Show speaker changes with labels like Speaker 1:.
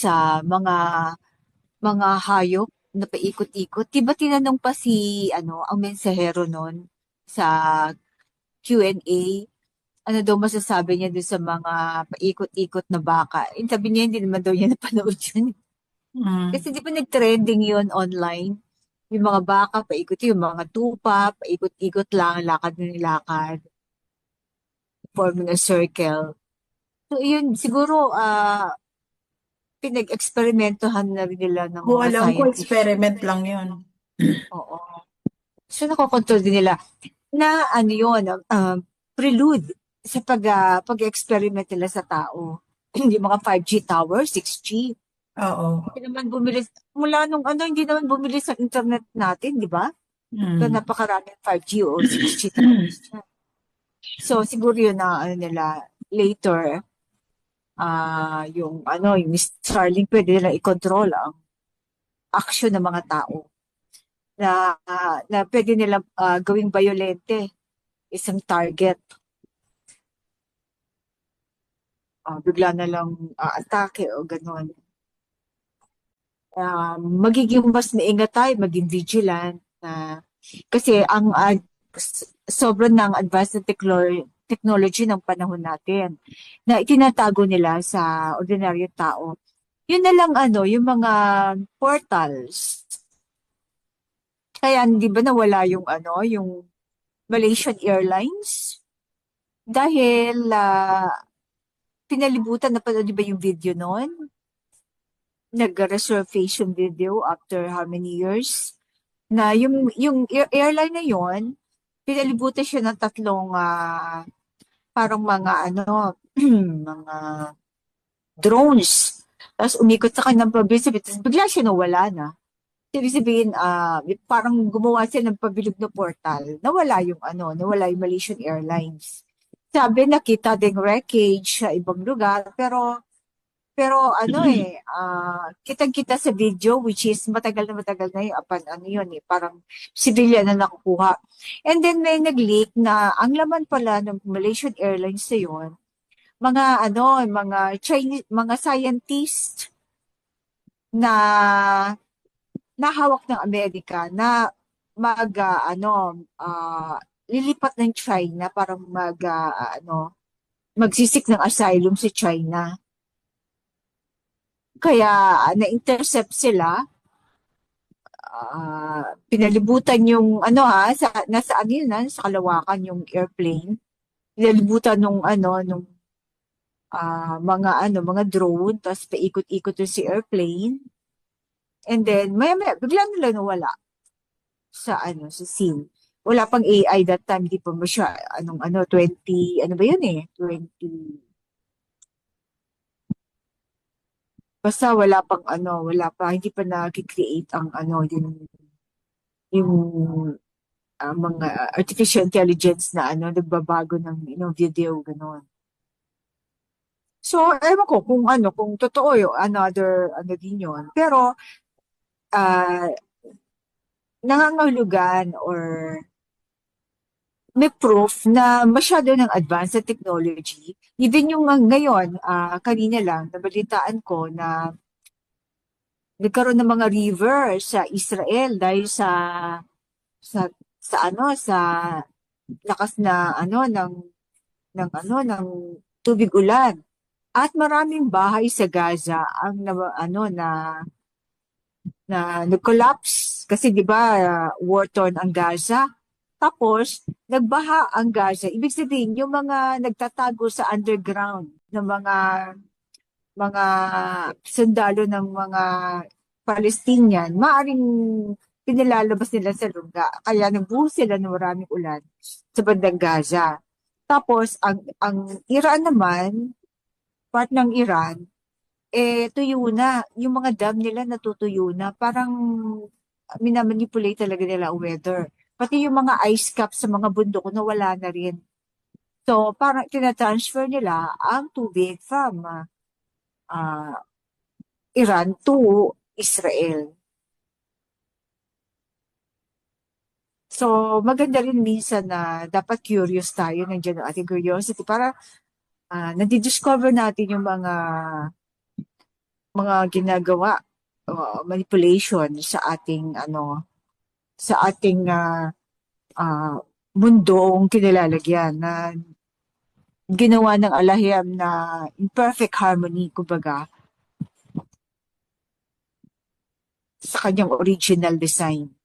Speaker 1: sa mga hayop na paikot-ikot. 'Di ba tinanong pa si ang mensahero nun sa Q&A, ano daw masasabi niya dun sa mga paikot-ikot na baka. Sabi niya hindi naman daw niya napanood yun.
Speaker 2: Mm.
Speaker 1: Kasi di ba nag-trending yun online? Yung mga baka paikot, yung mga tupa, paikot-ikot lang, lakad na nilakad, forming a circle. So yun, siguro pinag-eksperimentohan na rin nila ng
Speaker 2: Kung
Speaker 1: mga
Speaker 2: alam ko,
Speaker 1: scientists.
Speaker 2: experiment lang yun.
Speaker 1: Oo. So nakokontrol din nila na ano yun, prelude sa pag-experiment nila sa tao. Yung mga 5G tower, 6G.
Speaker 2: Oo.
Speaker 1: Hindi naman bumili, mula nung hindi naman bumili sa internet natin, di ba? So
Speaker 2: Mm.
Speaker 1: napakaraming 5G o 6G towers dyan. So siguro yun na ano nila, later, yung Starlink pwede nila i-control ang action ng mga tao na pwede nila gawing violente isang target. Bigla na lang atake o gano'n. Magiging mas maingat tayo, maging vigilant. Kasi sobrang ng advanced na technology ng panahon natin na itinatago nila sa ordinaryong tao. Yun na lang yung mga portals. Kaya hindi ba nawala yung Malaysian Airlines? Dahil pinalibutan na pala, di ba yung video noon? Nag-resurfacing video after how many years? Na yung airline na yon, pinalibutan siya ng tatlong parang mga mga drones. Tapos umikot sa kanyang probinsya, tapos bigla siya nawala na. Ibig sabihin, parang gumawa siya ng pabilog na portal. Nawala yung Malaysian Airlines. Sabi nakita ding wreckage sa ibang lugar, pero kitang-kita sa video, which is matagal na yung apan ano yun eh, parang civilian na nakukuha. And then may nag-leak na ang laman pala ng Malaysian Airlines na yun, mga Chinese, mga scientist na nahawak ng Amerika na mag lilipat ng China para magsisik ng asylum sa China. Kaya na-intercept sila, pinalibutan yung nasa ano yun, sa kalawakan yung airplane. Pinalibutan mga drone, tapos paikot-ikot yung si airplane. And then, maya-maya, bigla nila nawala sa scene. Wala pang AI that time, di pa siya, 20, ano ba yun eh, 20, basta wala pa, hindi pa nag-create ang yung mga artificial intelligence na nagbabago ng video, gano'n. So, ewan ko kung totoo yung another, din yun. Pero, ah, nangangahulugan or may proof na masyado ng advanced sa technology. Even yung ngayon, kanina lang, nabalitaan ko na nagkaroon ng mga river sa Israel dahil sa sa lakas na ng tubig ulan. At maraming bahay sa Gaza ang na nag-collapse kasi 'di ba war-torn ang Gaza. Tapos nagbaha ang Gaza. Ibig sabihin yung mga nagtatago sa underground ng mga sundalo ng mga Palestinian, maaring pinilalabas nila sa lugar. Kaya nagbuhos sila ng maraming ulan sa bandang Gaza. Tapos ang Iran naman, part ng Iran, tuyo na. Yung mga dam nila natutuyo na. Parang minamanipulate talaga nila ang weather. Pati yung mga ice cap sa mga bundok nawala na rin. So, parang tinatransfer nila ang tubig from ah, Iran to Israel. So, maganda rin minsan na dapat curious tayo, nandiyan ang ating curiosity para nadidiscover natin yung mga ginagawa, manipulation sa ating ah, mundong kinalalagyan na ginawa ng alahiyam na in perfect harmony, kumbaga, sa kanyang original design.